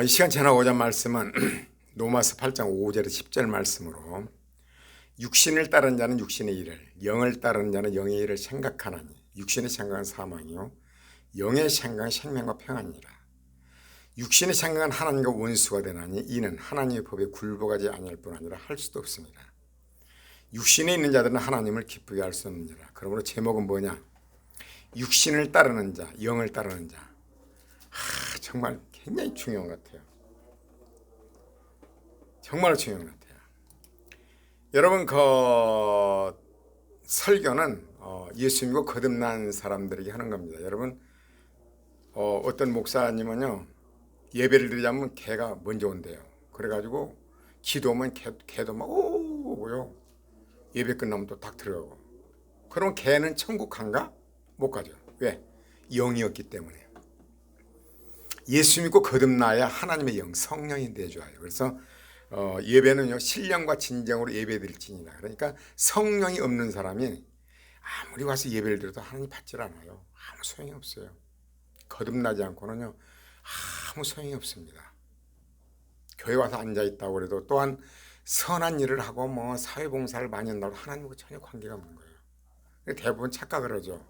이 시간 전하고자 말씀은 로마서 8장 5절에서 10절 말씀으로 육신을 따르는 자는 육신의 일을, 영을 따르는 자는 영의 일을 생각하나니 육신의 생각은 사망이요 영의 생각은 생명과 평안이라. 육신의 생각은 하나님과 원수가 되나니 이는 하나님의 법에 굴복하지 아니할 뿐 아니라 할 수도 없습니다. 육신에 있는 자들은 하나님을 기쁘게 할 수 없느니라. 그러므로 제목은 뭐냐? 육신을 따르는 자, 영을 따르는 자. 정말 굉장히 중요한 것 같아요. 정말 중요한 것 같아요. 여러분, 설교는 예수 믿고 거듭난 사람들에게 하는 겁니다. 여러분, 어떤 목사님은요, 예배를 드리자면 개가 먼저 온대요. 그래가지고 기도하면 개도 막 오고요. 예배 끝나면 또 딱 들어가고. 그럼 개는 천국 간가? 못 가죠. 왜? 영이었기 때문에. 예수 믿고 거듭나야 하나님의 영, 성령이 내주어요. 그래서 예배는요, 신령과 진정으로 예배드릴지니라. 그러니까 성령이 없는 사람이 아무리 와서 예배를 드려도 하나님 받질 않아요. 아무 소용이 없어요. 거듭나지 않고는요, 아무 소용이 없습니다. 교회 와서 앉아있다고 그래도 또한 선한 일을 하고 뭐 사회봉사를 많이 한다고 하나님과 전혀 관계가 없는 거예요. 대부분 착각을 하죠.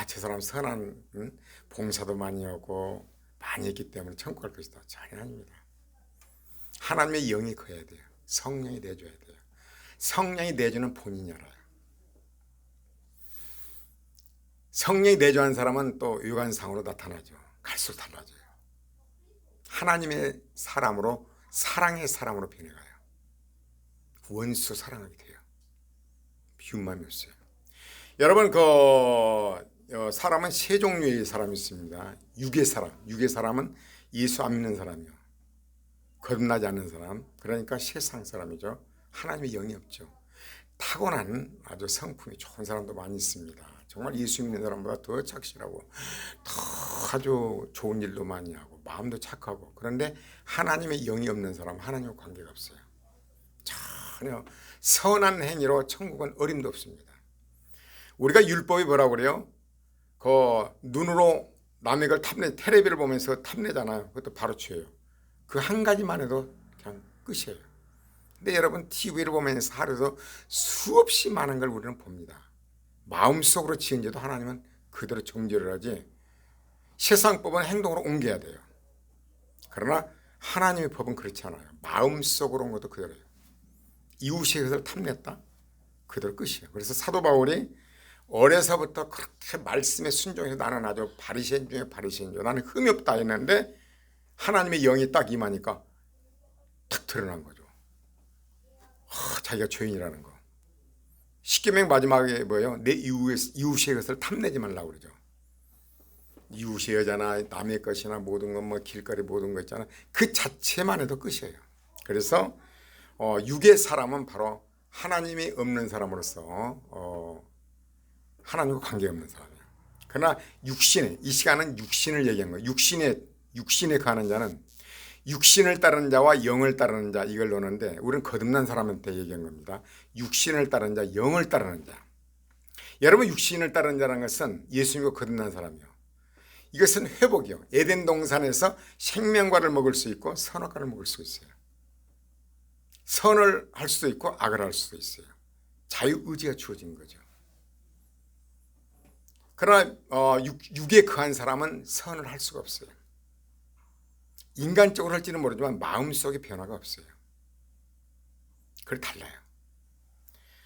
저 사람 선한 봉사도 많이 하고 많이 했기 때문에 천국 갈 것이다. 전혀 아닙니다. 하나님의 영이 커야 돼요. 성령이 내줘야 돼요. 성령이 내주는 본인이 알아요. 성령이 내주는 사람은 또 유관상으로 나타나죠. 갈수록 달라져요. 하나님의 사람으로, 사랑의 사람으로 변해가요. 원수 사랑하게 돼요. 미운 마음이 없어요. 여러분, 사람은 세 종류의 사람이 있습니다. 육의 사람은 예수 안 믿는 사람이요. 거듭나지 않는 사람, 그러니까 세상 사람이죠. 하나님의 영이 없죠. 타고난 아주 성품이 좋은 사람도 많이 있습니다. 정말 예수 믿는 사람보다 더 착실하고 더 아주 좋은 일도 많이 하고 마음도 착하고. 그런데 하나님의 영이 없는 사람, 하나님과 관계가 없어요. 전혀 선한 행위로 천국은 어림도 없습니다. 우리가 율법이 뭐라고 그래요? 눈으로 남의 걸 텔레비를 보면서 탐내잖아요. 그것도 바로 죄예요. 그 한 가지만 해도 그냥 끝이에요. 근데 여러분, TV를 보면서 하루도 수없이 많은 걸 우리는 봅니다. 마음속으로 지은 죄도 하나님은 그대로 정죄를 하지, 세상 법은 행동으로 옮겨야 돼요. 그러나 하나님의 법은 그렇지 않아요. 마음속으로 온 것도 그대로예요. 이웃의 것을 탐냈다? 그대로 끝이에요. 그래서 사도 바울이 어려서부터 그렇게 말씀에 순종해서 나는 아주 바리새인 중에 바리새인이죠. 나는 흠이 없다 했는데 하나님의 영이 딱 임하니까 탁 드러난 거죠. 자기가 죄인이라는 거. 십계명 마지막에 뭐예요? 내 이웃의 것을 탐내지 말라고 그러죠. 이웃의 여자나 남의 것이나 모든 것, 뭐 길거리 모든 것 있잖아. 그 자체만 해도 끝이에요. 그래서 육의 사람은 바로 하나님이 없는 사람으로서 하나님과 관계가 없는 사람이에요. 그러나 이 시간은 육신을 얘기하는 거예요. 육신에 가는 자는, 육신을 따르는 자와 영을 따르는 자, 이걸 노는데 우리는 거듭난 사람한테 얘기한 겁니다. 육신을 따르는 자, 영을 따르는 자. 여러분, 육신을 따르는 자라는 것은 예수 믿고 거듭난 사람이요. 이것은 회복이요. 에덴 동산에서 생명과를 먹을 수 있고 선악과를 먹을 수 있어요. 선을 할 수도 있고 악을 할 수도 있어요. 자유의지가 주어진 거죠. 그러나 육에 거한 사람은 선을 할 수가 없어요. 인간적으로 할지는 모르지만 마음속에 변화가 없어요. 그게 달라요.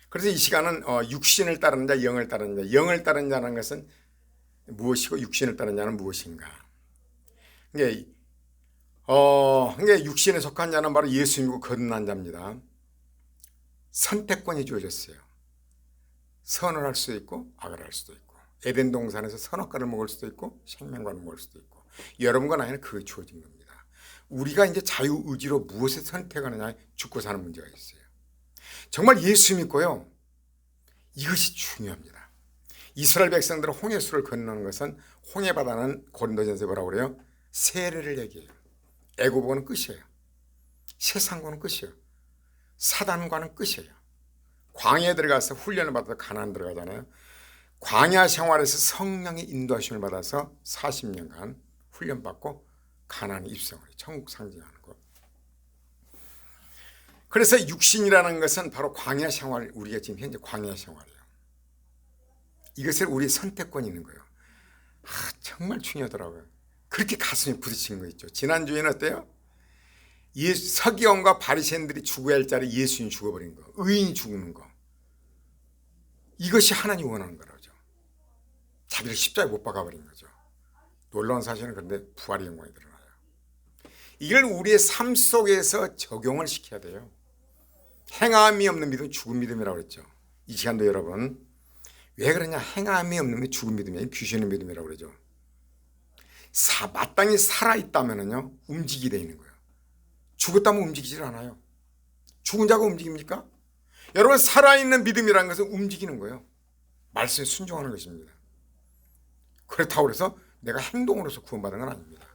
그래서 이 시간은 육신을 따르는 자, 영을 따르는 자. 영을 따르는 자는 것은 무엇이고 육신을 따르는 자는 무엇인가? 그러니까 육신에 속한 자는 바로 예수 믿고 거듭난 자입니다. 선택권이 주어졌어요. 선을 할 수도 있고 악을 할 수도 있고, 에덴 동산에서 선악과를 먹을 수도 있고 생명과를 먹을 수도 있고, 여러분과 나에는 그게 주어진 겁니다. 우리가 이제 자유의지로 무엇을 선택하느냐에 죽고 사는 문제가 있어요. 정말 예수 믿고요, 이것이 중요합니다. 이스라엘 백성들은 홍해수를 건너는 것은, 홍해바다는 고린도전서에 뭐라고 그래요? 세례를 얘기해요. 애고보는 끝이에요. 세상과는 끝이에요. 사단과는 끝이에요. 광야에 들어가서 훈련을 받아서 가나안 들어가잖아요. 광야 생활에서 성령의 인도하심을 받아서 40년간 훈련받고 가나안의 입성을 천국 상징하는 것. 그래서 육신이라는 것은 바로 광야 생활, 우리가 지금 현재 광야 생활이에요. 이것을 우리의 선택권이 있는 거예요. 정말 중요하더라고요. 그렇게 가슴이 부딪힌 거 있죠. 지난주에는 어때요? 서기관과 바리새인들이 죽어야 할 자리 예수님이 죽어버린 거, 의인이 죽는 거, 이것이 하나님이 원하는 거라죠. 자기를 십자가에 못 박아버린 거죠. 놀라운 사실은 그런데 부활의 영광이 드러나요. 이걸 우리의 삶 속에서 적용을 시켜야 돼요. 행함이 없는 믿음은 죽은 믿음이라고 그랬죠. 이 시간도 여러분, 왜 그러냐? 행함이 없는 믿음이 죽은 믿음이 아니라 귀신의 믿음이라고 그러죠. 마땅히 살아있다면요, 움직이게 되어 있는 거예요. 죽었다면 움직이질 않아요. 죽은 자가 움직입니까? 여러분, 살아있는 믿음이라는 것은 움직이는 거예요. 말씀에 순종하는 것입니다. 그렇다고 해서 내가 행동으로서 구원받은 건 아닙니다.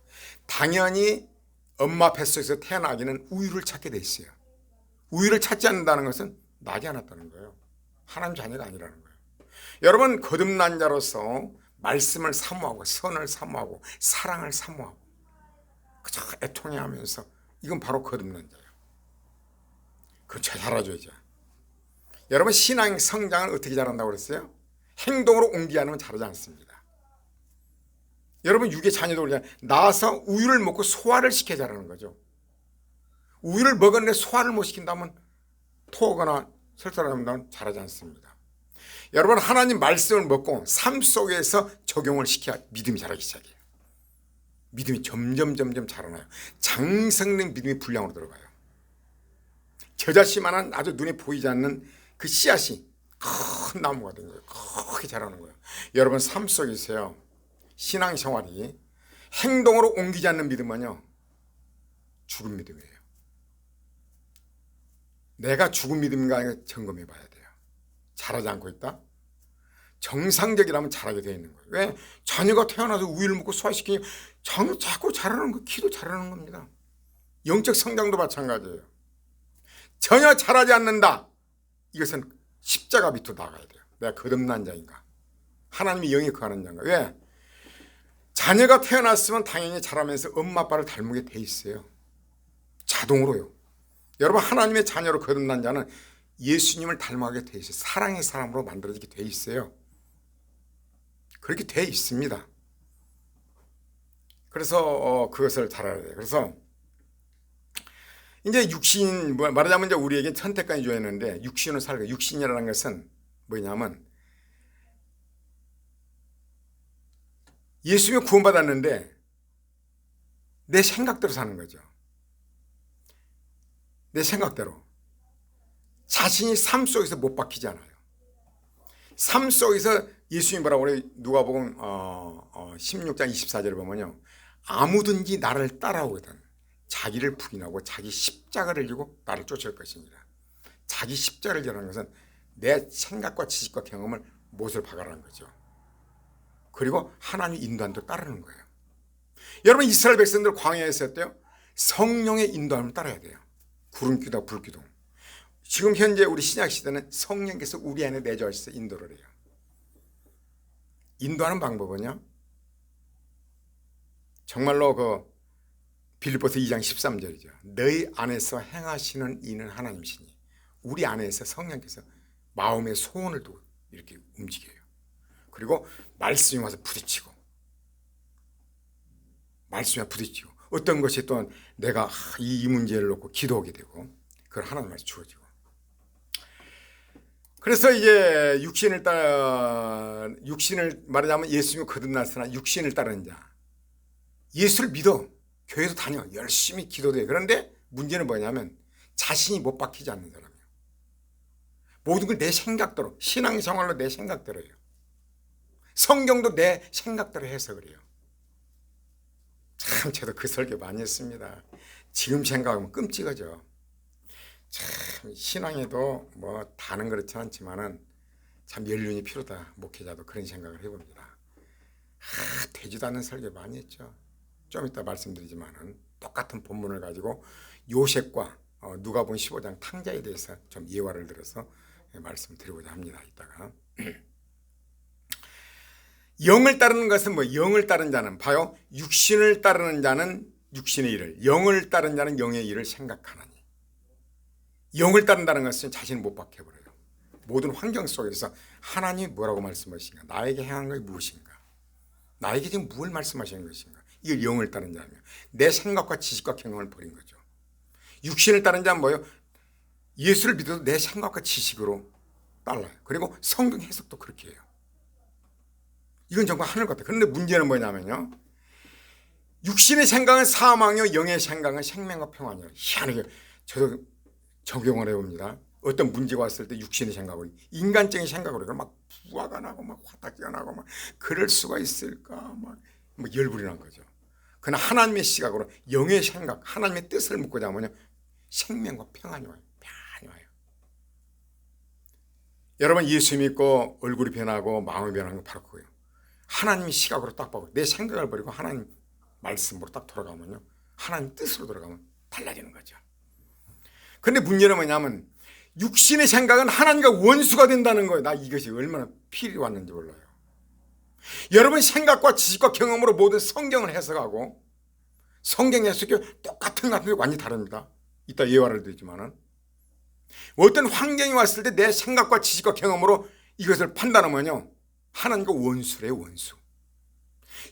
당연히 엄마 뱃속에서 태어나기는 우유를 찾게 돼 있어요. 우유를 찾지 않는다는 것은 나지 않았다는 거예요. 하나님 자녀가 아니라는 거예요. 여러분, 거듭난 자로서 말씀을 사모하고 선을 사모하고 사랑을 사모하고 그저 애통해하면서, 이건 바로 거듭난 자예요. 그걸 잘 살아줘야죠. 여러분, 신앙 성장을 어떻게 잘한다고 그랬어요? 행동으로 옮기지 않으면 잘하지 않습니다. 여러분, 육의 자녀도 그러잖아요. 나와서 우유를 먹고 소화를 시켜야 잘하는 거죠. 우유를 먹었는데 소화를 못 시킨다면 토하거나 설사하면 잘하지 않습니다. 여러분, 하나님 말씀을 먹고 삶 속에서 적용을 시켜야 믿음이 자라기 시작해요. 믿음이 점점 자라나요. 장성된 믿음이 분량으로 들어가요. 겨자씨만한 아주 눈에 보이지 않는 그 씨앗이 큰 나무가 된 거예요. 크게 자라는 거예요. 여러분, 삶 속에서요, 신앙생활이 행동으로 옮기지 않는 믿음은요, 죽은 믿음이에요. 내가 죽은 믿음인가 점검해 봐야 돼요. 잘하지 않고 있다? 정상적이라면 잘하게 되어 있는 거예요. 왜? 자녀가 태어나서 우유를 먹고 소화시키니 자꾸 잘하는 거, 기도 잘하는 겁니다. 영적 성장도 마찬가지예요. 전혀 잘하지 않는다. 이것은 십자가 밑으로 나가야 돼요. 내가 거듭난 자인가? 하나님이 영이 거하는 자인가? 왜? 자녀가 태어났으면 당연히 자라면서 엄마 아빠를 닮게 돼 있어요. 자동으로요. 여러분, 하나님의 자녀로 거듭난 자는 예수님을 닮아가게 돼 있어요. 사랑의 사람으로 만들어지게 돼 있어요. 그렇게 돼 있습니다. 그래서 그것을 잘 알아야 돼요. 그래서 이제 육신, 말하자면 이제 우리에게 선택권이 주어졌는데, 육신을 살고, 육신이라는 것은 뭐냐면 예수님이 구원받았는데 내 생각대로 사는 거죠. 내 생각대로. 자신이 삶 속에서 못 박히지 않아요. 삶 속에서 예수님이 뭐라고 그래요? 누가복음 16장 24절을 보면요, 아무든지 나를 따라오거든 자기를 부인하고 자기 십자가를 지고 나를 쫓을 것입니다. 자기 십자가를 지라는 것은 내 생각과 지식과 경험을 못을 박아라는 거죠. 그리고 하나님의 인도함도 따르는 거예요. 여러분, 이스라엘 백성들 광야에서 어때요? 성령의 인도함을 따라야 돼요. 구름기둥, 불기둥. 지금 현재 우리 신약시대는 성령께서 우리 안에 내주하셔서 인도를 해요. 인도하는 방법은요, 정말로 그 빌립보서 2장 13절이죠. 너희 안에서 행하시는 이는 하나님이시니, 우리 안에서 성령께서 마음의 소원을 두고 이렇게 움직여요. 그리고 말씀이 와서 부딪히고, 말씀이 부딪히고, 어떤 것이 또 내가 이 문제를 놓고 기도하게 되고, 그걸 하나님 말씀 주어지고. 그래서 이제 육신을 말하자면 예수님이 거듭났으나 육신을 따르는 자, 예수를 믿어, 교회도 다녀, 열심히 기도도 해. 그런데 문제는 뭐냐면 자신이 못 박히지 않는 사람이에요. 모든 걸 내 생각대로, 신앙생활로 내 생각대로 해요. 성경도 내 생각대로 해석을 해요. 참, 저도 그 설교 많이 했습니다. 지금 생각하면 끔찍하죠. 참, 신앙에도 뭐 다는 그렇지 않지만은 참 연륜이 필요하다. 목회자도 그런 생각을 해봅니다. 되지도 않는 설교 많이 했죠. 좀 이따 말씀드리지만은 똑같은 본문을 가지고 요셉과 누가복음 15장 탕자에 대해서 좀 예화를 들어서 말씀드리고자 합니다. 이따가. 영을 따르는 것은 뭐, 영을 따르는 자는 봐요. 육신을 따르는 자는 육신의 일을, 영을 따른 자는 영의 일을 생각하나니. 영을 따른다는 것은 자신을 못 박혀버려요. 모든 환경 속에서 하나님이 뭐라고 말씀하시는가? 나에게 행한 것이 무엇인가? 나에게 지금 무엇을 말씀하시는 것인가? 이걸 영을 따른 자면 내 생각과 지식과 경험을 버린 거죠. 육신을 따른 자는 뭐예요? 예수를 믿어도 내 생각과 지식으로 따라요. 그리고 성경 해석도 그렇게 해요. 이건 정말 하늘 같아요. 그런데 문제는 뭐냐면요, 육신의 생각은 사망이요 영의 생각은 생명과 평안이에요. 희한하게 저도 적용을 해봅니다. 어떤 문제가 왔을 때 육신의 생각으로, 인간적인 생각으로 막 부화가 나고 막 화딱지가 나고 막 그럴 수가 있을까 막 열불이 난 거죠. 그러나 하나님의 시각으로 영의 생각, 하나님의 뜻을 묻고자 하면요, 생명과 평안이 와요. 평안이 와요. 여러분 예수 믿고 얼굴이 변하고 마음이 변하는 건 바로 그거예요. 하나님의 시각으로 딱 보고 내 생각을 버리고 하나님 말씀으로 딱 돌아가면요, 하나님 뜻으로 돌아가면 달라지는 거죠. 그런데 문제는 뭐냐면 육신의 생각은 하나님과 원수가 된다는 거예요. 나 이것이 얼마나 필이 왔는지 몰라요. 여러분 생각과 지식과 경험으로 모든 성경을 해석하고 성경 해석이 똑같은 것 같은데 완전히 다릅니다. 이따 예화를 드리지만은 어떤 환경이 왔을 때 내 생각과 지식과 경험으로 이것을 판단하면요, 하나님과 원수래요. 원수.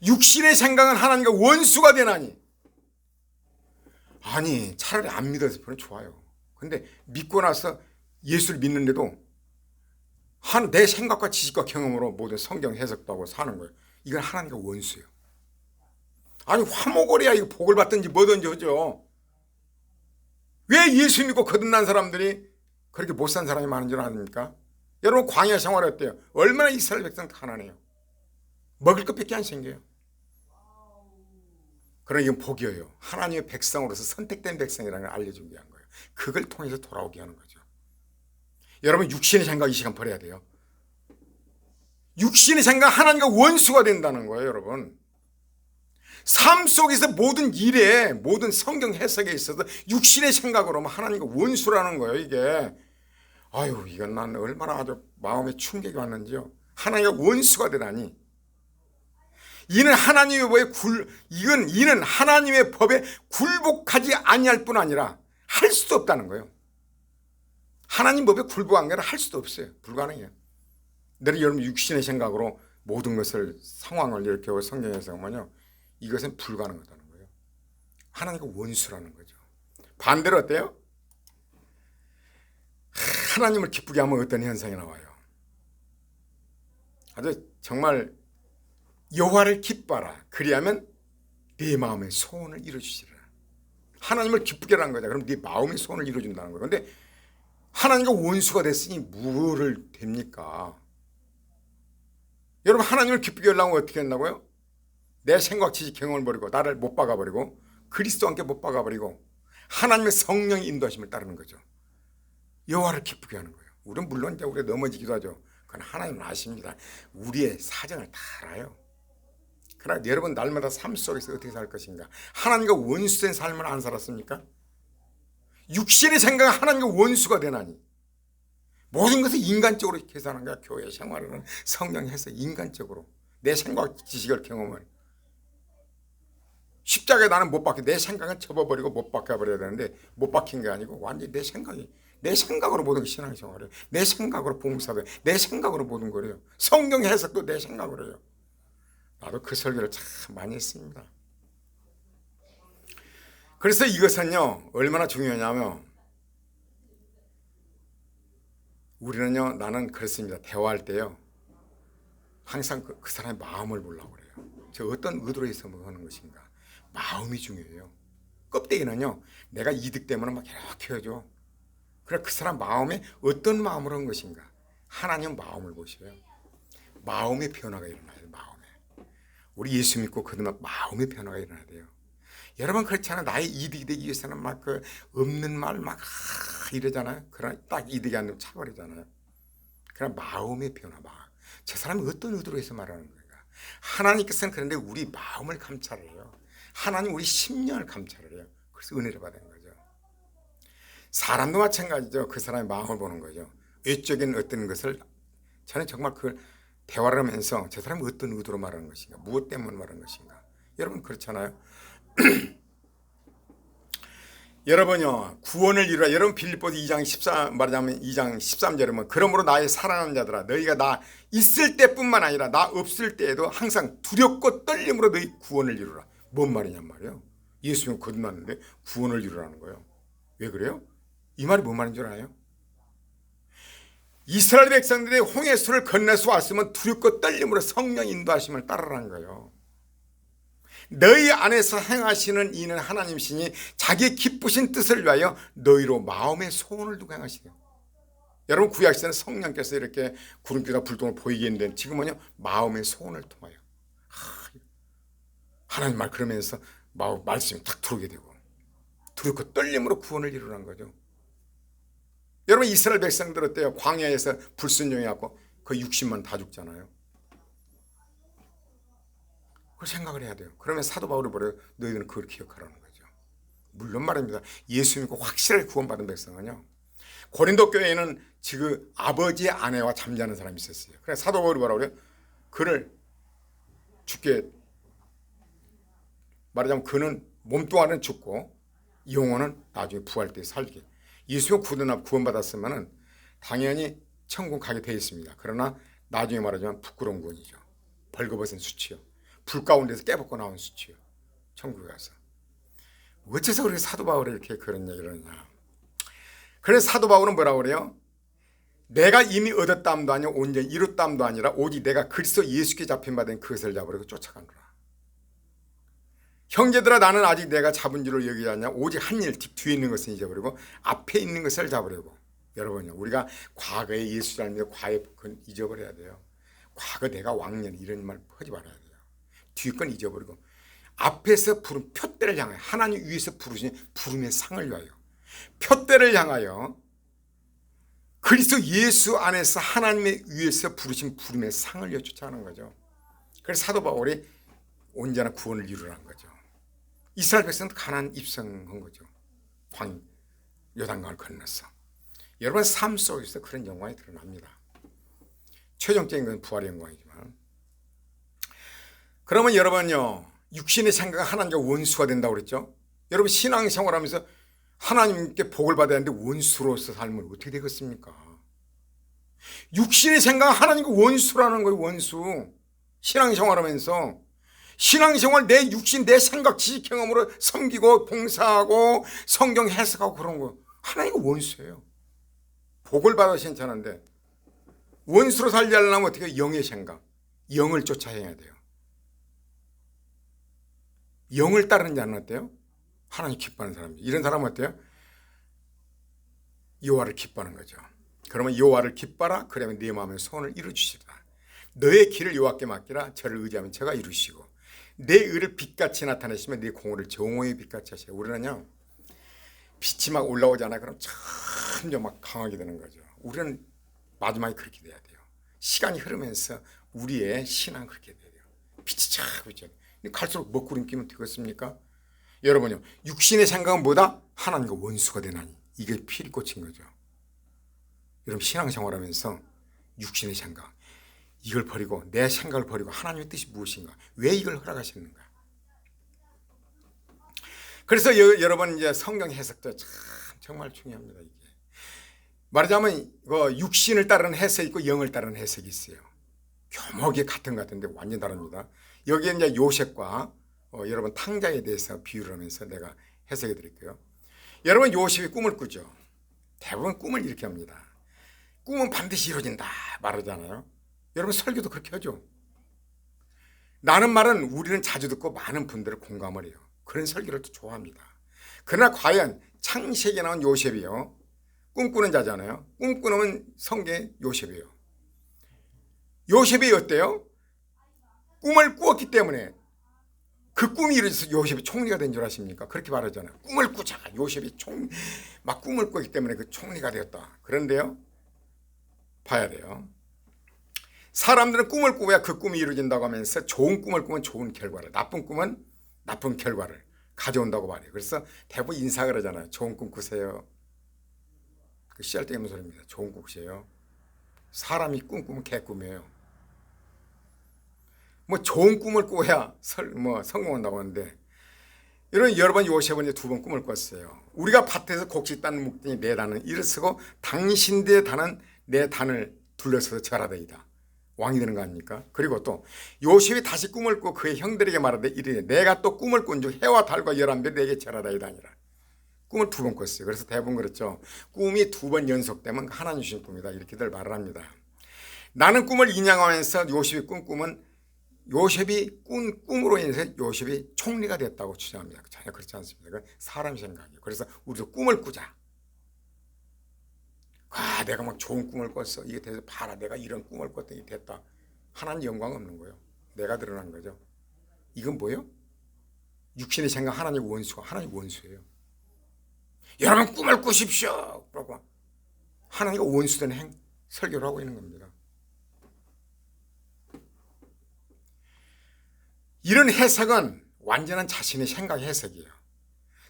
육신의 생각은 하나님과 원수가 되나니. 아니 차라리 안 믿어서 그건 좋아요. 근데 믿고 나서 예수를 믿는데도 내 생각과 지식과 경험으로 모든 성경 해석도 하고 사는 거예요. 이건 하나님과 원수예요. 아니 화목을 해야 이거 복을 받든지 뭐든지 하죠. 왜 예수 믿고 거듭난 사람들이 그렇게 못 산 사람이 많은 줄 아십니까? 여러분 광야 생활을 어때요? 얼마나 이스라엘 백성 가난해요. 먹을 것밖에 안 생겨요. 그러나 이건 복이에요. 하나님의 백성으로서 선택된 백성이라는 걸 알려주기 위한 거예요. 그걸 통해서 돌아오게 하는 거죠. 여러분 육신의 생각 이 시간 버려야 돼요. 육신의 생각 하나님과 원수가 된다는 거예요. 여러분 삶 속에서 모든 일에 모든 성경 해석에 있어서 육신의 생각으로 하나님과 원수라는 거예요. 이게 아유 이건 난 얼마나 아주 마음에 충격이 왔는지요. 하나님과 원수가 되다니. 이는 하나님의 법에 굴복하지 아니할 뿐 아니라 할 수도 없다는 거예요. 하나님 법에 굴복한 게 아니라 할 수도 없어요. 불가능해요. 늘 여러분 육신의 생각으로 모든 것을 상황을 이렇게 성경에서 보면요, 이것은 불가능하다는 거예요. 하나님과 원수라는 거죠. 반대로 어때요? 하나님을 기쁘게 하면 어떤 현상이 나와요? 아주 정말 여호와를 기뻐하라. 그리하면 네 마음의 소원을 이루어주시리라. 하나님을 기쁘게 하는 거죠. 그럼 네 마음의 소원을 이루어준다는 거예요. 그런데 하나님과 원수가 됐으니 뭐를 됩니까? 여러분 하나님을 기쁘게 하려면 어떻게 한다고요? 내 생각, 지식, 경험을 버리고 나를 못 박아버리고 그리스도와 함께 못 박아버리고 하나님의 성령의 인도하심을 따르는 거죠. 여호와를 기쁘게 하는 거예요. 우리는 물론 이제 우리가 넘어지기도 하죠. 그건 하나님은 아십니다. 우리의 사정을 다 알아요. 그러나 여러분 날마다 삶 속에서 어떻게 살 것인가? 하나님과 원수된 삶을 안 살았습니까? 육신의 생각은 하나님과 원수가 되나니. 모든 것을 인간적으로 계산한 거야. 교회 생활은 성경 해서 인간적으로 내 생각, 지식을 경험을. 십자가에 나는 못 박혀. 내 생각은 접어버리고 못 박혀버려야 되는데 못 박힌 게 아니고 완전히 내 생각으로 모든 신앙생활을 해요. 내 생각으로 봉사도 해요. 내 생각으로 모든 거래요. 성경 해석도 내 생각으로 해요. 나도 그 설교를 참 많이 했습니다. 그래서 이것은요 얼마나 중요하냐면 우리는요, 나는 그렇습니다. 대화할 때요 항상 그 사람의 마음을 보려고 그래요. 저 어떤 의도로 해서 뭐 하는 것인가. 마음이 중요해요. 껍데기는요 내가 이득 때문에 막 이렇게 해줘. 그래 그 사람 마음에 어떤 마음으로 한 것인가. 하나님 마음을 보셔요. 마음의 변화가 일어나요. 마음에. 우리 예수 믿고 거듭나면 마음의 변화가 일어나야 돼요. 여러분 그렇잖아요. 나의 이득이 되기 위해서는 막 그 없는 말 막 이러잖아요. 그러나 딱 이득이 안 되면 차버리잖아요. 그러나 마음의 변화. 저 사람이 어떤 의도로 해서 말하는 건가. 하나님께서는 그런데 우리 마음을 감찰해요. 하나님 우리 심령을 감찰을 해요. 그래서 은혜를 받는 거죠. 사람도 마찬가지죠. 그 사람의 마음을 보는 거죠. 외적인 어떤 것을 저는 정말 그 대화를 하면서 저 사람이 어떤 의도로 말하는 것인가. 무엇 때문에 말하는 것인가. 여러분 그렇잖아요. 여러분요, 구원을 이루라. 여러분 빌립보서 2장 14 말하자면 2장 13절에 보면 그러므로 나의 사랑하는 자들아 너희가 나 있을 때뿐만 아니라 나 없을 때에도 항상 두렵고 떨림으로 너희 구원을 이루라. 뭔 말이냔 말이에요. 예수님 거듭났는데 구원을 이루라는 거예요. 왜 그래요? 이 말이 뭔 말인 줄 알아요? 이스라엘 백성들이 홍해수를 건너서 왔으면 두렵고 떨림으로 성령 인도하심을 따르라는 거예요. 너희 안에서 행하시는 이는 하나님이시니 자기 기쁘신 뜻을 위하여 너희로 마음의 소원을 두고 행하시네요. 여러분 구약시대는 성령께서 이렇게 구름빛과 불똥을 보이게 했는데 지금은요 마음의 소원을 통하여 하나님 말 그러면서 말씀이 탁 들어오게 되고 두렵고 떨림으로 구원을 이루라는 거죠. 여러분 이스라엘 백성들 어때요? 광야에서 불순종해갖고 거의 60만 다 죽잖아요. 그걸 생각을 해야 돼요. 그러면 사도 바울이 뭐래요? 너희들은 그걸 기억하라는 거죠. 물론 말입니다. 예수 믿고 확실하게 구원받은 백성은요. 고린도 교회에는 지금 아버지의 아내와 잠자는 사람이 있었어요. 그래서 사도 바울이 뭐라고 그래요? 그를 죽게 말하자면 그는 몸뚱아리는 죽고 영혼은 나중에 부활 때 살게. 예수가 구원받았으면 당연히 천국 가게 되어 있습니다. 그러나 나중에 말하자면 부끄러운 구원이죠. 벌거벗은 수치요. 불 가운데서 깨벗고 나온 수치요. 천국에 가서. 어째서 그렇게 사도 바울이 이렇게 그런 얘기를 하냐. 그래서 사도 바울은 뭐라고 그래요? 내가 이미 얻었담도 아니요 온전히 이뤘담도 아니라 오직 내가 그리스도 예수께 잡힌 바 된 그것을 잡으려고 쫓아가노라. 형제들아 나는 아직 내가 잡은 줄을 여기지 않냐. 오직 한 일 뒤에 있는 것은 잊어버리고 앞에 있는 것을 잡으려고. 여러분요 우리가 과거에 예수 잘 믿어 과거에 그건 잊어버려야 돼요. 과거 내가 왕년 이런 말 하지 말아야 돼요. 뒤에 건 잊어버리고 앞에서 부른 표대를 향하여 하나님 위에서 부르신 부름의 상을 위하여 표대를 향하여 그리스도 예수 안에서 하나님의 위에서 부르신 부름의 상을 위해 쫓아가는 거죠. 그래서 사도 바울이 온전한 구원을 이루라는 거죠. 이스라엘 백성은 가나안 입성한 거죠. 요단강을 건너서. 여러분 삶 속에서 그런 영광이 드러납니다. 최종적인 건 부활의 영광이지만 그러면 여러분요 육신의 생각은 하나님과 원수가 된다고 그랬죠. 여러분 신앙생활하면서 하나님께 복을 받아야 하는데 원수로서 살면 어떻게 되겠습니까? 육신의 생각은 하나님과 원수라는 거예요. 원수. 신앙생활하면서 신앙생활 내 육신 내 생각 지식 경험으로 섬기고 봉사하고 성경 해석하고 그런 거 하나님과 원수예요. 복을 받아서 괜찮은데 원수로 살지 않으려면 어떻게 해요? 영의 생각 영을 쫓아 해야 돼요. 영을 따르는 자는 어때요? 하나님 기뻐하는 사람이에요. 이런 사람은 어때요? 여호와를 기뻐하는 거죠. 그러면 여호와를 기뻐하라. 그러면 네 마음의 소원을 이루시리라. 너의 길을 여호와께 맡기라. 저를 의지하면 저가 이루시고 내 의를 빛같이 나타내시면 네 공의를 정오의 빛같이 하시고. 우리는요 빛이 막 올라오잖아요. 그럼 점점 막 강하게 되는 거죠. 우리는 마지막에 그렇게 돼야 돼요. 시간이 흐르면서 우리의 신앙 그렇게 돼야 돼요. 빛이 쫙 비쳐. 갈수록 먹구름 끼면 되겠습니까? 여러분요 육신의 생각은 뭐다? 하나님과 원수가 되나니. 이게 피리 꽂힌 거죠. 여러분 신앙생활하면서 육신의 생각 이걸 버리고 내 생각을 버리고 하나님의 뜻이 무엇인가? 왜 이걸 허락하셨는가? 그래서 여러분 이제 성경 해석도 참 정말 중요합니다. 이게 말하자면 육신을 따르는 해석이 있고 영을 따르는 해석이 있어요. 교목이 같은 것 같은데 완전 다릅니다. 여기에 이제 요셉과 여러분 탕자에 대해서 비유를 하면서 내가 해석해 드릴게요. 여러분 요셉이 꿈을 꾸죠. 대부분 꿈을 이렇게 합니다. 꿈은 반드시 이루어진다 말하잖아요. 여러분 설교도 그렇게 하죠. 나는 말은 우리는 자주 듣고 많은 분들을 공감을 해요. 그런 설교를 또 좋아합니다. 그러나 과연 창세기에 나온 요셉이요. 꿈꾸는 자잖아요. 꿈꾸는 성경의 요셉이에요. 요셉이 어때요? 꿈을 꾸었기 때문에 그 꿈이 이루어져서 요셉이 총리가 된 줄 아십니까? 그렇게 말하잖아요. 꿈을 꾸자 요셉이 막 꿈을 꾸기 때문에 그 총리가 되었다. 그런데요. 봐야 돼요. 사람들은 꿈을 꾸어야 그 꿈이 이루어진다고 하면서 좋은 꿈을 꾸면 좋은 결과를 나쁜 꿈은 나쁜 결과를 가져온다고 말해요. 그래서 대부분 인사 그러잖아요. 좋은 꿈 꾸세요. 그 씨알데기 소리입니다. 좋은 꿈 꾸세요. 사람이 꿈꾸면 개꿈이에요. 뭐 좋은 꿈을 꾸어야 성공한다고 하는데 여러분 요셉은 이제 2번 꿈을 꿨어요. 우리가 밭에서 곡식 따는 묵등이 내 단은 이를 쓰고 당신들의 단은 내 단을 둘러서서 절하되이다. 왕이 되는 거 아닙니까? 그리고 또 요셉이 다시 꿈을 꾸고 그의 형들에게 말하되 이르되 내가 또 꿈을 꾼즉 해와 달과 11별이 내게 절하되이다 아니라. 꿈을 2번 꿨어요. 그래서 대부분 그렇죠. 꿈이 2번 연속되면 하나님 주신 꿈이다. 이렇게들 말을 합니다. 나는 꿈을 인양하면서 요셉이 꾼 꿈은 요셉이 꾼 꿈으로 인해서 요셉이 총리가 됐다고 주장합니다. 전혀 그렇지 않습니다. 그건 사람 생각이에요. 그래서 우리도 꿈을 꾸자. 아, 내가 막 좋은 꿈을 꿨어. 이게 돼서 봐라. 내가 이런 꿈을 꿨더니 됐다. 하나님 영광 없는 거예요. 내가 드러난 거죠. 이건 뭐예요? 육신의 생각 하나님 원수가 하나님 원수예요. 여러분 꿈을 꾸십시오. 그러고 하나님과 원수된 설교를 하고 있는 겁니다. 이런 해석은 완전한 자신의 생각 해석이에요.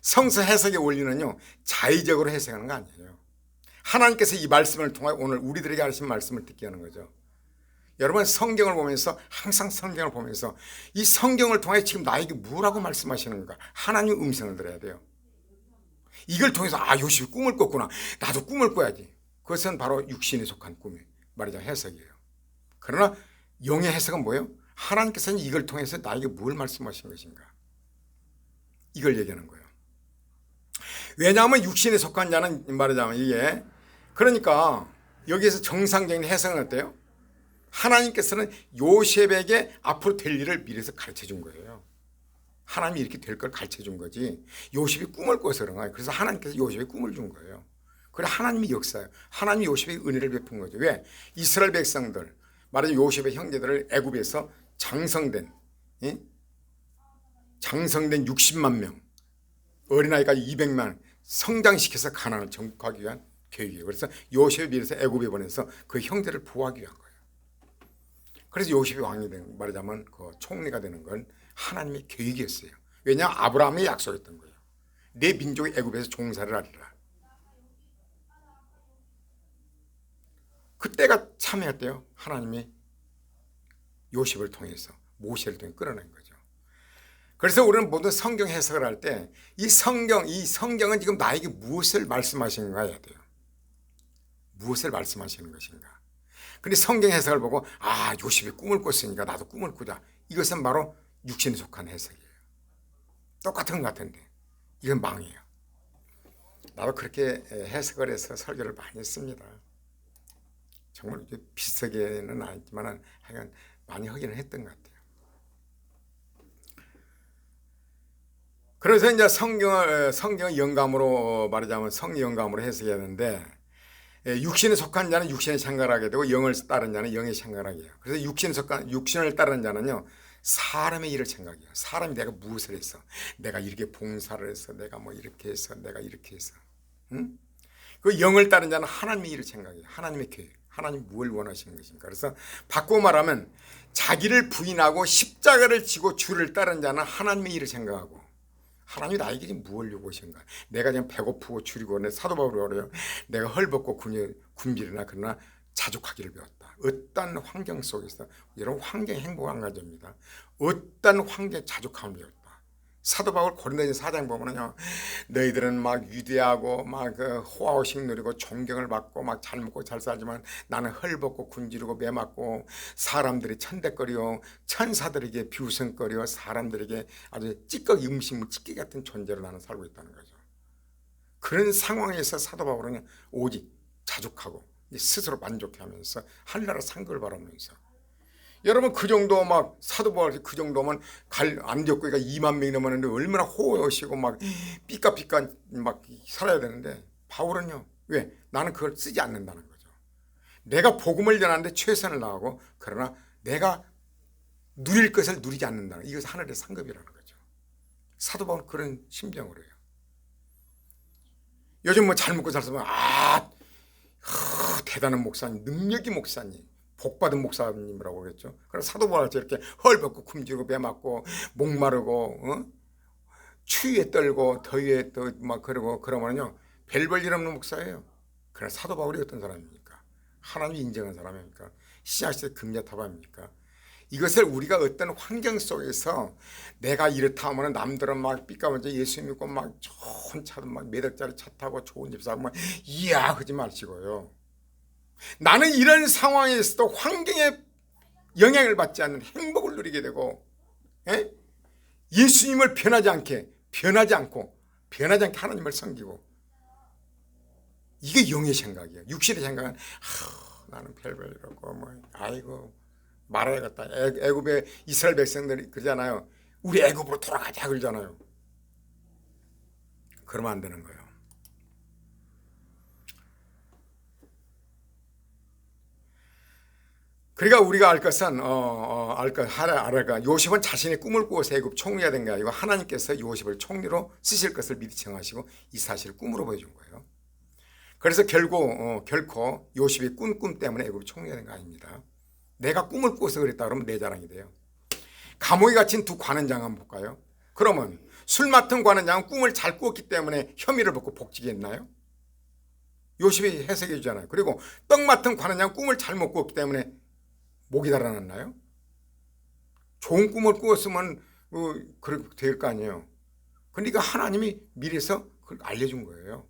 성서 해석의 원리는요, 자의적으로 해석하는 거 아니에요. 하나님께서 이 말씀을 통해 오늘 우리들에게 하신 말씀을 듣게 하는 거죠. 여러분 성경을 보면서 항상 성경을 보면서 이 성경을 통해 지금 나에게 뭐라고 말씀하시는가 하나님의 음성을 들어야 돼요. 이걸 통해서 요셉이 꿈을 꿨구나. 나도 꿈을 꿔야지. 그것은 바로 육신에 속한 꿈이 말하자면 해석이에요. 그러나 영의 해석은 뭐예요? 하나님께서는 이걸 통해서 나에게 뭘 말씀하신 것인가? 이걸 얘기하는 거예요. 왜냐하면 육신에 속한 자는 말하자면 이게 그러니까 여기에서 정상적인 해석은 어때요? 하나님께서는 요셉에게 앞으로 될 일을 미리서 가르쳐 준 거예요. 하나님이 이렇게 될 걸 가르쳐 준 거지. 요셉이 꿈을 꿔서 그런 거예요. 그래서 하나님께서 요셉에 꿈을 준 거예요. 그래 하나님이 역사예요. 하나님이 요셉에 은혜를 베푼 거죠. 왜? 이스라엘 백성들 말하자면 요셉의 형제들을 애굽에서 장성된 60만 명 어린아이까지 200만 성장시켜서 가나안을 정복하기 위한 계획이에요. 그래서 요셉에 비해서 애굽에 보내서 그 형제를 보호하기 위한 거예요. 그래서 요셉이 왕이 된 말하자면 그 총리가 되는 건 하나님의 계획이었어요. 왜냐하면 아브라함이 약속했던 거예요. 내 민족이 애굽에서 종살이를 하리라. 그때가 참여했대요. 하나님이 요셉을 통해서 모세를 통해 끌어낸 거죠. 그래서 우리는 모든 성경 해석을 할 때 이 성경은 지금 나에게 무엇을 말씀하시는가 해야 돼요. 무엇을 말씀하시는 것인가. 근데 성경 해석을 보고 요셉이 꿈을 꿨으니까 나도 꿈을 꾸자. 이것은 바로 육신에 속한 해석이에요. 똑같은 것 같은데 이건 망이에요. 나도 그렇게 해석을 해서 설교를 많이 했습니다. 정말 비슷하게는 아니지만 하여간 많이 하기는 했던 것 같아요. 그래서 이제 성경을 영감으로 말하자면 성령 영감으로 해석해야 하는데 육신에 속한 자는 육신의 생각을 하게 되고 영을 따른 자는 영의 생각을 하게 해요. 그래서 육신을 따르는 자는요 사람의 일을 생각해요. 사람이 내가 무엇을 했어? 내가 이렇게 봉사를 해서 내가 뭐 이렇게 해서 내가 이렇게 해서 그 영을 따른 자는 하나님의 일을 생각해요. 하나님의 계획. 하나님 무엇을 원하시는 것인가. 그래서 바꾸어 말하면 자기를 부인하고 십자가를 지고 주를 따른 자는 하나님의 일을 생각하고 하나님이 나에게 지금 무엇을 요구하시는가. 내가 지금 배고프고 줄이고 사도 바울이 그래요. 내가 헐벗고 굶주리나 그러나 자족하기를 배웠다. 어떤 환경 속에서 여러분 환경이 행복한 가정입니다. 어떤 환경에 자족함을 배웠다. 사도 바울 고린도전서 4장 보면은요, 너희들은 막 위대하고 막 호화호식 누리고 존경을 받고 막 잘 먹고 잘 살지만 나는 헐벗고 굶주리고 매맞고 사람들이 천대거리고 천사들에게 비웃음거리고 사람들에게 아주 찌꺼기 음식물 찌꺼기 같은 존재로 나는 살고 있다는 거죠. 그런 상황에서 사도 바울은 오직 자족하고 스스로 만족해하면서 하늘나라 상급을 바라면서 여러분 그 정도 막 사도 바울 그 정도면 안디옥교회가 2만 명이 넘었는데 얼마나 호호시고 막 삐까삐까 막 살아야 되는데 바울은요 왜? 나는 그걸 쓰지 않는다는 거죠. 내가 복음을 전하는데 최선을 다하고 그러나 내가 누릴 것을 누리지 않는다는 이것은 하늘의 상급이라는 거죠. 사도 바울은 그런 심정으로 해요. 요즘 뭐 잘 먹고 잘 살면 대단한 목사님, 능력이 목사님, 복받은 목사님이라고 그랬죠. 그래서 사도 바울이 이렇게 헐벗고 굶주리고 배맞고 목마르고 추위에 떨고 더위에 막 그러고 그러면요 별 일 없는 목사예요. 그러나 사도 바울이 어떤 사람입니까? 하나님이 인정한 사람입니까? 신약시대 금자타반입니까? 이것을 우리가 어떤 환경 속에서 내가 이렇다 하면 남들은 막 삐까번쩍 예수 믿고 막 좋은 차도 막 몇 억짜리 차 타고 좋은 집 사고 막 이야 하지 마시고요. 나는 이런 상황에서도 환경에 영향을 받지 않는 행복을 누리게 되고 예수님을 변하지 않고 하나님을 섬기고 이게 영의 생각이에요. 육신의 생각은 나는 별별 이러고 뭐 아이고 말아야겠다. 애굽의 이스라엘 백성들이 그러잖아요. 우리 애굽으로 돌아가자 그러잖아요. 그러면 안 되는 거예요. 그러니까 우리가 알 것은 요셉은 자신의 꿈을 꾸어서 애굽 총리가 된 게 아니고 하나님께서 요셉을 총리로 쓰실 것을 미리 정하시고 이 사실을 꿈으로 보여준 거예요. 그래서 결코 요셉이 꾼 꿈 때문에 애굽 총리가 된 거 아닙니다. 내가 꿈을 꾸어서 그랬다 그러면 내 자랑이 돼요. 감옥에 갇힌 두 관원장 한번 볼까요? 그러면 술 맡은 관원장은 꿈을 잘 꾸었기 때문에 혐의를 받고 복직이 했나요? 요셉이 해석해 주잖아요. 그리고 떡 맡은 관원장은 꿈을 잘못 꾸었기 때문에 목이 달아났나요? 좋은 꿈을 꾸었으면 그렇게 될 거 아니에요. 그러니까 하나님이 미래에서 그걸 알려준 거예요.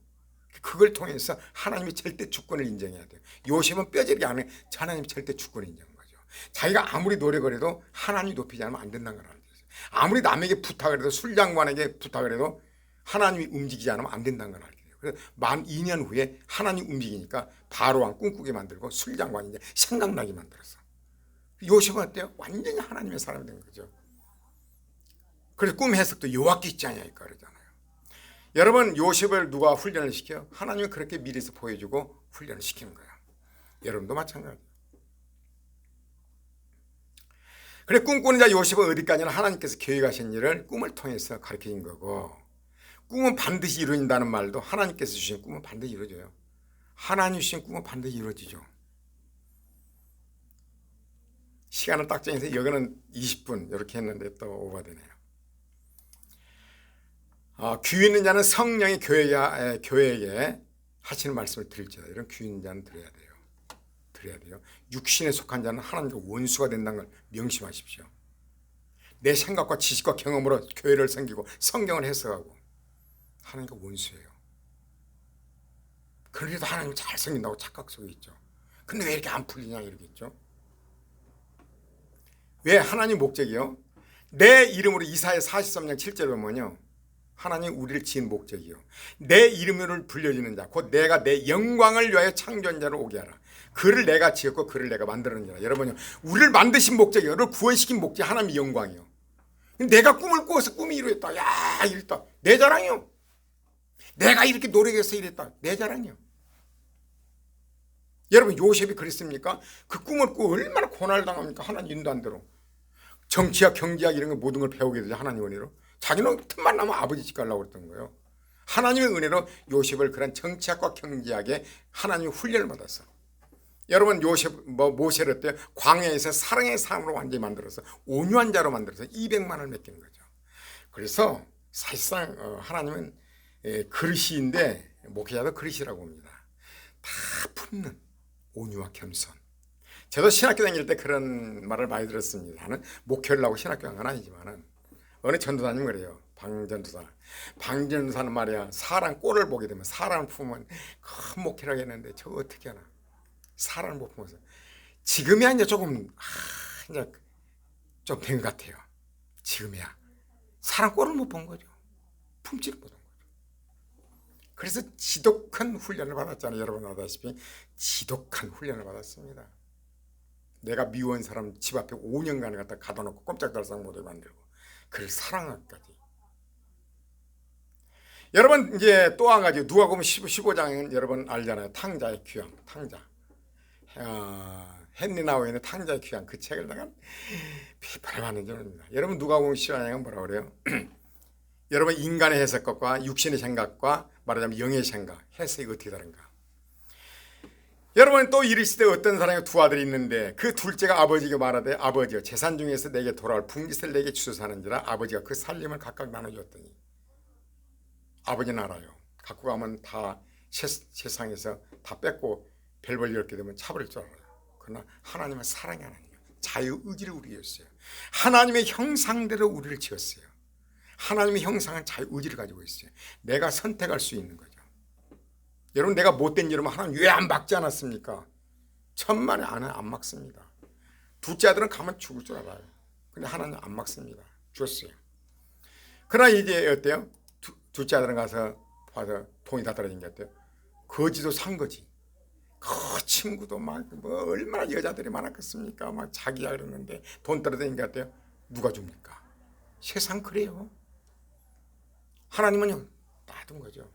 그걸 통해서 하나님이 절대 주권을 인정해야 돼요. 요셉은 뼈저리게 안 해. 하나님이 절대 주권을 인정한 거죠. 자기가 아무리 노력을 해도 하나님이 높이지 않으면 안 된다는 걸 알죠. 아무리 남에게 부탁을 해도 술장관에게 부탁을 해도 하나님이 움직이지 않으면 안 된다는 걸 알게 돼요. 그래서 만 2년 후에 하나님 움직이니까 바로왕 꿈꾸게 만들고 술장관이 이제 생각나게 만들었어. 요셉은 어때요? 완전히 하나님의 사람이 된 거죠. 그래서 꿈 해석도 여호와께 있지 않냐니까 그러잖아요. 여러분 요셉을 누가 훈련을 시켜요? 하나님이 그렇게 미리서 보여주고 훈련을 시키는 거예요. 여러분도 마찬가지예요. 그래 꿈꾸는 자 요셉은 어디까지나 하나님께서 계획하신 일을 꿈을 통해서 가르쳐준 거고 꿈은 반드시 이루어진다는 말도 하나님께서 주신 꿈은 반드시 이루어져요. 하나님 주신 꿈은 반드시 이루어지죠. 시간을 딱 정해서 여기는 20분 이렇게 했는데 또 오버되네요. 귀 있는 자는 성령이 교회에게 하시는 말씀을 들을지어다. 이런 귀 있는 자는 들어야 돼요. 육신에 속한 자는 하나님과 원수가 된다는 걸 명심하십시오. 내 생각과 지식과 경험으로 교회를 섬기고 성경을 해석하고 하나님과 원수예요. 그래도 하나님 잘 섬긴다고 착각 속에 있죠. 근데 왜 이렇게 안 풀리냐 이러겠죠. 왜 하나님 목적이요? 내 이름으로 이사야 43장 7절에 보면요. 하나님 우리를 지은 목적이요. 내 이름을 불려주는 자, 곧 내가 내 영광을 위하여 창조한 자를 오게 하라. 그를 내가 지었고 그를 내가 만들었느니라. 여러분요, 우리를 만드신 목적이요. 우리를 구원시킨 목적이 하나님의 영광이요. 내가 꿈을 꾸어서 꿈이 이루어졌다. 야, 이랬다. 내 자랑이요. 내가 이렇게 노력해서 이랬다. 내 자랑이요. 여러분 요셉이 그랬습니까? 그 꿈을 꾸고 얼마나 고난을 당합니까? 하나님 인도 안 대로. 정치학, 경제학 이런 거 모든 걸 배우게 되죠. 하나님 은혜로. 자기는 틈만 나면 아버지 집 가려고 그랬던 거예요. 하나님의 은혜로 요셉을 그런 정치학과 경제학에 하나님의 훈련을 받았어. 여러분 모세를 어때요? 광야에서 사랑의 삶으로 완전히 만들어서 온유한 자로 만들어서 200만을 맡기는 거죠. 그래서 사실상 하나님은 그릇인데 목회자도 그릇이라고 합니다. 다 품는 온유와 겸손. 저도 신학교 다닐 때 그런 말을 많이 들었습니다. 나는 목회를 하고 신학교 간 건 아니지만은 어느 전도사님 그래요. 방전도사는 말이야 사람 꼴을 보게 되면 사람 품으면 큰 목회를 하겠는데 저거 어떻게 하나. 사람을 못 품어서 지금이야 이제 조금 이제 좀 된 것 같아요. 지금이야 사람 꼴을 못 본 거죠. 품지를 못한 거죠. 그래서 지독한 훈련을 받았잖아요. 여러분 아다시피 지독한 훈련을 받았습니다. 내가 미워한 사람 집 앞에 5년간 갖다 가둬놓고 꼼짝달싹 못하게 만들고 그를 사랑하기까지. 여러분 이제 또 한 가지 누가복음 15장은 여러분 알잖아요. 탕자의 귀향. 탕자. 헨리 나우엔의 탕자의 귀향 그 책을 내가 비판을 받는 줄입니다. 여러분 누가복음 15장은 뭐라고 그래요? 여러분 인간의 해석과 육신의 생각과 말하자면 영의 생각 해석이 어떻게 다른가? 여러분 또 이르시되 어떤 사람이 두 아들이 있는데 그 둘째가 아버지에게 말하되 아버지여 재산 중에서 내게 돌아올 분깃을 내게 주소서 하는지라 아버지가 그 살림을 각각 나눠주었더니 아버지는 알아요. 갖고 가면 다 세상에서 다 뺏고 별 볼 이렇게 되면 차버릴 줄 알아요. 그러나 하나님은 사랑의 하나님이에요. 자유의지를 우리에게 줬어요. 하나님의 형상대로 우리를 지었어요. 하나님의 형상은 자유의지를 가지고 있어요. 내가 선택할 수 있는 거죠. 여러분, 내가 못된 이러면 하나님 왜 안 막지 않았습니까? 천만에 안 막습니다. 둘째 아들은 가면 죽을 줄 알아요. 근데 하나님 안 막습니다. 줬어요. 그러나 이제 어때요? 둘째 아들은 가서 돈이 다 떨어진 게 어때요? 거지도 산 거지. 그 친구도 막 뭐 얼마나 여자들이 많았겠습니까? 막 자기야 그러는데 돈 떨어진 게 어때요? 누가 줍니까? 세상 그래요. 하나님은요 놔둔 거죠.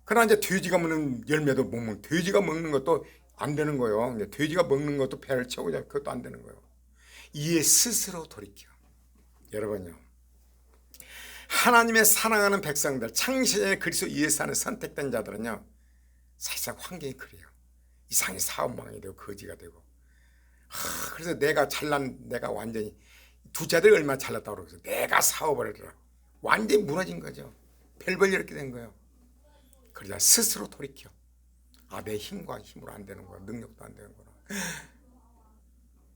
그러나 이제 돼지가 먹는 열매도 못 먹는, 돼지가 먹는 것도 안 되는 거예요. 돼지가 먹는 것도 배를 채우자, 그것도 안 되는 거예요. 이에 스스로 돌이켜. 여러분요, 하나님의 사랑하는 백성들, 창세전에 그리스도 예수 안에 선택된 자들은요 사실상 환경이 그래요. 이상히 사업망이 되고 거지가 되고. 그래서 내가 완전히 둘째 아들이 얼마나 잘났다고 그러면서 내가 사업을 해라. 완전히 무너진 거죠. 별벌 이렇게 된 거예요. 그러자 스스로 돌이켜. 내 힘으로 안 되는 거야. 능력도 안 되는구나.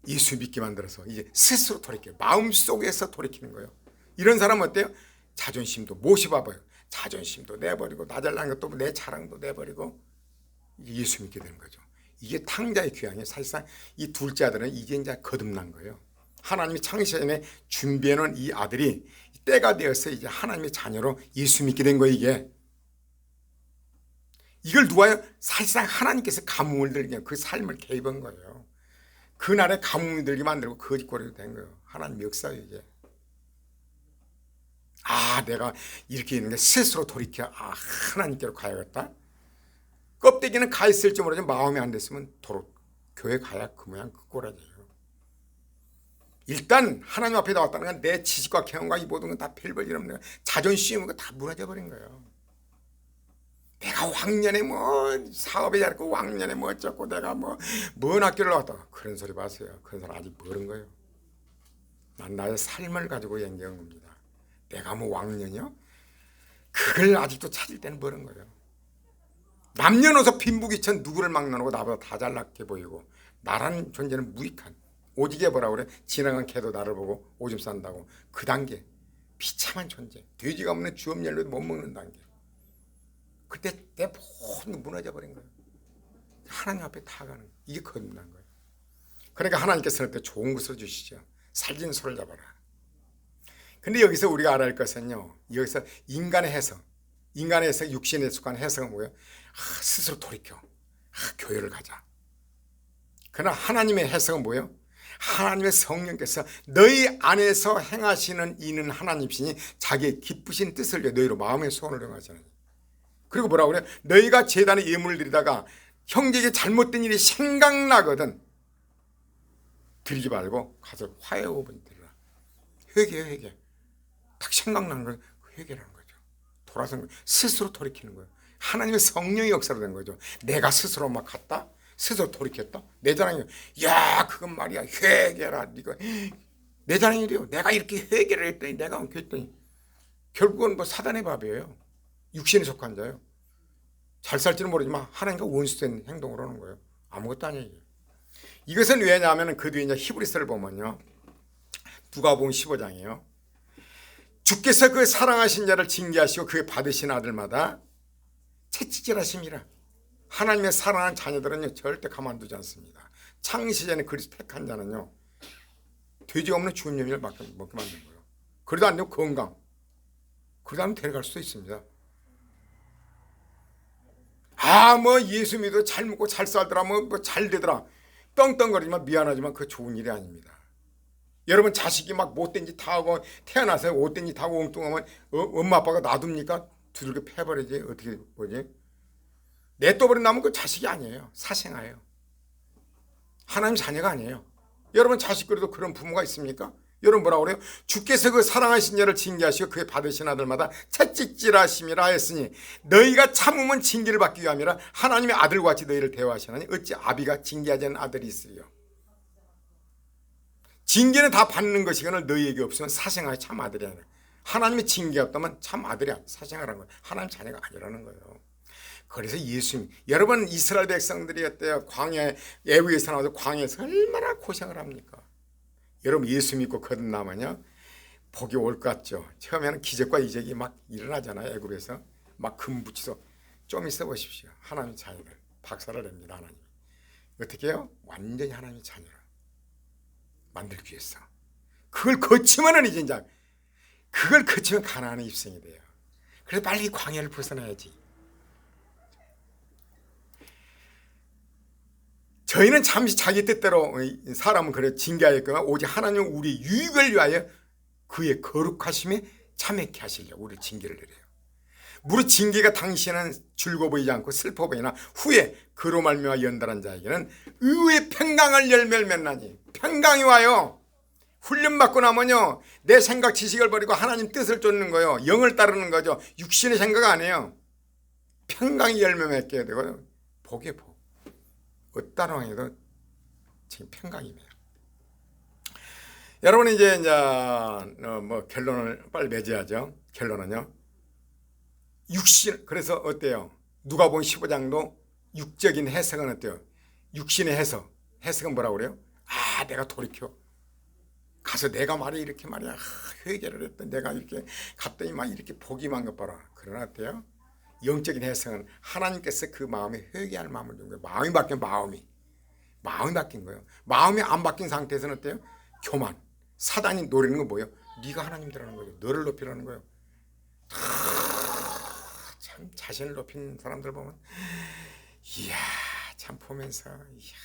예수 믿게 만들어서 이제 스스로 돌이켜. 마음속에서 돌이키는 거예요. 이런 사람은 어때요? 자존심도 못이 봐봐요. 자존심도 내버리고 나 잘난 것도 내 자랑도 내버리고 예수 믿게 되는 거죠. 이게 탕자의 귀환이에요. 사실상 이 둘째 아들은 이제 거듭난 거예요. 하나님이 창세전에 준비해놓은 이 아들이 때가 되어서 이제 하나님의 자녀로 예수 믿게 된 거예요. 이걸 누가요? 사실상 하나님께서 가뭄을 들게 그 삶을 개입한 거예요. 그날에 가뭄을 들게 만들고 거짓거리가 된 거예요. 하나님 역사예요. 이게. 내가 이렇게 있는데 스스로 돌이켜 하나님께로 가야겠다. 껍데기는 가 있을지 모르지만 마음이 안 됐으면 도로 교회 가야 그 모양 그 꼴이에요. 일단 하나님 앞에 나왔다는 건 내 지식과 경험과 이 모든 건 다 별별 일 없는 거예요. 자존심이 다 무너져 버린 거예요. 내가 왕년에 뭐 사업에 잘했고 왕년에 뭐 어쩌고 내가 뭔 학교를 나왔다 그런 소리 마세요. 그런 사람 아직 모르는 거예요. 난 나의 삶을 가지고 얘기한 겁니다. 내가 뭐 왕년이요? 그걸 아직도 찾을 때는 모르는 거예요. 남녀노소 빈부귀천 누구를 막론하고 나보다 다 잘났게 보이고 나라는 존재는 무익한 오직에 뭐라고 그래? 지나간 개도 나를 보고 오줌 싼다고. 그 단계 비참한 존재. 돼지가 없는 주업 열매도 못 먹는 단계. 그때 내 모든 게 무너져 버린 거예요. 하나님 앞에 타가는 거예요. 이게 거듭난 거예요. 그러니까 하나님께서는 또 좋은 것을 주시죠. 살진 소를 잡아라. 근데 여기서 우리가 알아야 할 것은요, 여기서 인간의 해석, 육신에 속한 해석은 뭐예요? 스스로 돌이켜. 교회를 가자. 그러나 하나님의 해석은 뭐예요? 하나님의 성령께서 너희 안에서 행하시는 이는 하나님이시니 자기의 기쁘신 뜻을 위해 너희로 마음의 소원을 행하시는. 그리고 뭐라고 그래요? 너희가 제단에 예물을 드리다가 형제에게 잘못된 일이 생각나거든 드리지 말고 가서 화해 5분 드리라. 회개. 딱 생각나는 건 회개라는 거죠. 돌아서는 거예요. 스스로 돌이키는 거예요. 하나님의 성령의 역사로 된 거죠. 내가 스스로 막 갔다? 스스로 돌이켰다? 내 자랑이 야 그건 말이야 회개라. 네가 내 자랑이래요. 내가 이렇게 회개를 했더니 내가 엉켜 했더니 결국은 뭐 사단의 밥이에요. 육신에 속한 자예요. 잘 살지는 모르지만 하나님과 원수된 행동을 하는 거예요. 아무것도 아니에요. 이것은 왜냐하면 그 뒤에 이제 히브리서를 보면요. 누가복음 15장이에요. 주께서 그 사랑하신 자를 징계하시고 그의 받으신 아들마다 채찍질하심이라. 하나님의 사랑하는 자녀들은요 절대 가만두지 않습니다. 창세전에 그리스도 택한 자는요 돼지 없는 죽은 영을 먹게 만든 거예요. 그래도 안 되면 건강. 그러다 하면 데려갈 수도 있습니다. 뭐 예수 믿어 잘 먹고 잘 살더라 뭐 잘 되더라 떵떵거리지만 미안하지만 그거 좋은 일이 아닙니다. 여러분 자식이 막 못된 짓 다 하고 태어나서 못된 짓 하고 엉뚱하면 엄마 아빠가 놔둡니까? 두들겨 패버리지. 어떻게 보지? 내떠버린 나면 그 자식이 아니에요. 사생아예요. 하나님 자녀가 아니에요. 여러분 자식 그래도 그런 부모가 있습니까? 여러분 뭐라고 그래요? 주께서 그 사랑하신 자를 징계하시고 그의 받으신 아들마다 채찍질하심이라 하였으니 너희가 참으면 징계를 받기 위함이라. 하나님의 아들과 같이 너희를 대화하시나니 어찌 아비가 징계하지 않은 아들이 있으리요. 징계는 다 받는 것이거늘 너희에게 없으면 사생아의 참 아들이 아니라. 하나님의 징계가 없다면 참 아들이 사생아라는 거예요. 하나님 자녀가 아니라는 거예요. 그래서 예수님, 여러분 이스라엘 백성들이 어때요? 광야, 애굽에서 나와서 광야에서 얼마나 고생을 합니까? 여러분 예수 믿고 거듭나면요 복이 올 것 같죠. 처음에는 기적과 이적이 막 일어나잖아요. 애굽에서 막 금붙이서 좀 있어 보십시오. 하나님의 자녀를 박살을 냅니다. 하나님 어떻게 해요? 완전히 하나님의 자녀를 만들기 위해서 그걸 거치면은 이제 그걸 거치면 가나안의 입성이 돼요. 그래서 빨리 광야를 벗어나야지. 저희는 잠시 자기 뜻대로 사람은 그래 징계하였거나 오직 하나님은 우리 유익을 위하여 그의 거룩하심에 참여케 하시려고 우리를 징계를 내려요. 무릇 징계가 당시에는 즐거워 보이지 않고 슬퍼 보이나 후에 그로 말미암아 연단한 자에게는 의의 평강을 열매를 맺나니. 평강이 와요. 훈련받고 나면요 내 생각 지식을 버리고 하나님 뜻을 쫓는 거예요. 영을 따르는 거죠. 육신의 생각 아니에요. 평강이 열매 맺게 되고 복의 복. 어떤 상황에도 지금 평강이네요. 여러분 이제 뭐 결론을 빨리 맺어야죠. 결론은요. 육신 그래서 어때요? 누가복음 15장도 육적인 해석은 어때요? 육신의 해석은 뭐라고 그래요? 아 내가 돌이켜 가서 내가 말이야 이렇게 말이야 회개를 했더니 내가 이렇게 갔더니 막 이렇게 복이 만 것 봐라. 그러나 어때요? 영적인 해석은 하나님께서 그 마음에 회개할 마음을 준 거예요. 마음이 바뀐 마음이 바뀐 거예요. 마음이 안 바뀐 상태에서는 어때요? 교만. 사단이 노리는 건 뭐예요? 네가 하나님이라는 거죠. 너를 높이라는 거예요. 참 자신을 높인 사람들 보면 이야 참 보면서 이야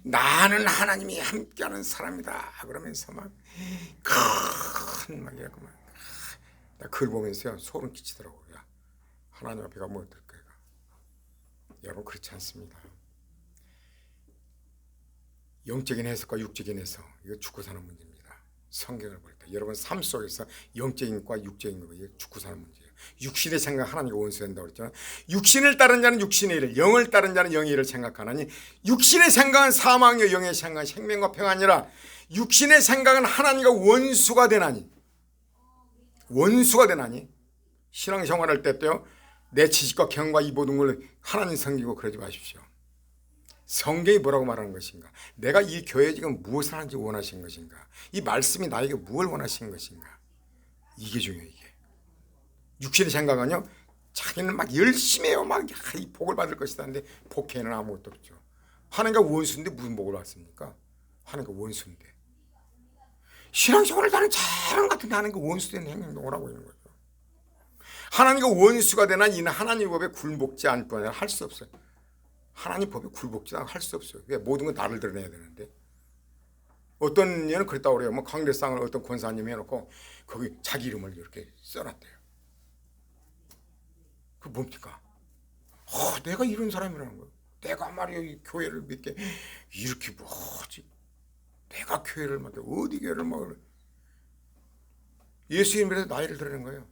나는 하나님이 함께하는 사람이다 그러면서 막 이렇게 막 그걸 보면서요 소름 끼치더라고요. 하나님 앞에 가면 어떨 거예요? 여러분 그렇지 않습니다. 영적인 해석과 육적인 해석 이거 죽고 사는 문제입니다. 성경을 볼 때 여러분 삶 속에서 영적인 것과 육적인 것 이게 죽고 사는 문제예요. 육신의 생각 하나님과 원수된다고 그랬잖아요. 육신을 따른 자는 육신의 일을 영을 따른 자는 영의 일을 생각하나니 육신의 생각은 사망이요 영의 생각은 생명과 평안이라. 육신의 생각은 하나님과 원수가 되나니 신앙생활할 때도요 내 지식과 경과 이 모든 걸 하나님 섬기고 그러지 마십시오. 성경이 뭐라고 말하는 것인가? 내가 이 교회에 지금 무엇을 하는지 원하신 것인가? 이 말씀이 나에게 무엇을 원하신 것인가? 이게 중요해요. 이게 육신의 생각은요 자기는 막 열심히 해요. 막 이 복을 받을 것이다 하는데 복에는 아무것도 없죠. 하나님과 원수인데 무슨 복을 받습니까? 하나님과 원수인데 신앙생활을 나는 잘하는 것 같은데 하나님과 원수된 행동을 하고 있는 거죠. 하나님과 원수가 되나 이는 하나님 법에 굴복지 않고 할 수 없어요. 하나님 법에 굴복지 않고 할 수 없어요. 왜? 모든 건 나를 드러내야 되는데. 어떤 얘는 그랬다고 그래요. 뭐 강대상을 어떤 권사님이 해놓고 거기 자기 이름을 이렇게 써놨대요. 그 뭡니까? 내가 이런 사람이라는 거예요. 내가 말이야 이 교회를 믿게 이렇게 뭐지? 내가 교회를 맡아 어디 교회를 막 예수 이름으로 나이를 드러낸 거예요.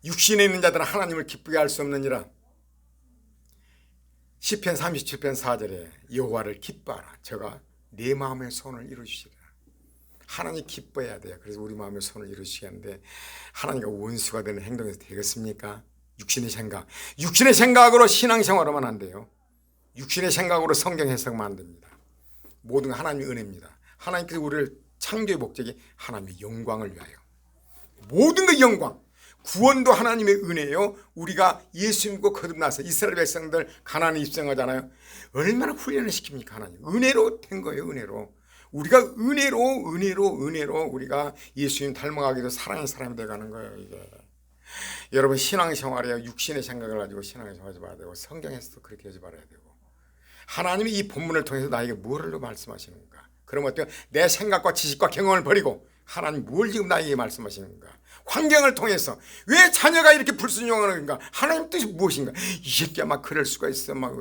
육신에 있는 자들은 하나님을 기쁘게 할 수 없느니라. 시편 37편 4절에 여호와를 기뻐하라. 저가 내 마음의 손을 이루시리라. 하나님 기뻐해야 돼요. 그래서 우리 마음의 손을 이루시겠는데 하나님과 원수가 되는 행동에서 되겠습니까? 육신의 생각으로 신앙생활하면 안 돼요. 육신의 생각으로 성경 해석하면 안 됩니다. 모든 건 하나님의 은혜입니다. 하나님께서 우리를 창조의 목적이 하나님의 영광을 위하여 모든 그 영광 구원도 하나님의 은혜예요. 우리가 예수 믿고 거듭나서 이스라엘 백성들 가나안에 입성하잖아요. 얼마나 훈련을 시킵니까? 하나님 은혜로 된 거예요. 은혜로 우리가 은혜로 우리가 예수님 닮아가기도 사랑의 사람이 돼가는 거예요. 이게 여러분 신앙생활에 육신의 생각을 가지고 신앙생활하지 말아야 되고 성경에서도 그렇게 하지 말아야 되고 하나님이 이 본문을 통해서 나에게 뭐를 말씀하시는가? 그럼 어때요? 내 생각과 지식과 경험을 버리고 하나님 뭘 지금 나에게 말씀하시는가? 환경을 통해서 왜 자녀가 이렇게 불순종하는가? 하나님 뜻이 무엇인가? 이 새끼야 막 그럴 수가 있어 막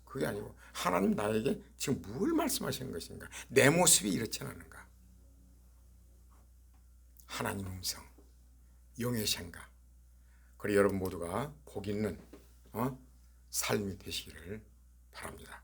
그게 아니고 하나님 나에게 지금 뭘 말씀하시는 것인가? 내 모습이 이렇지 않은가? 하나님 음성, 영의 생각. 그리고 여러분 모두가 복 있는 삶이 되시기를 바랍니다.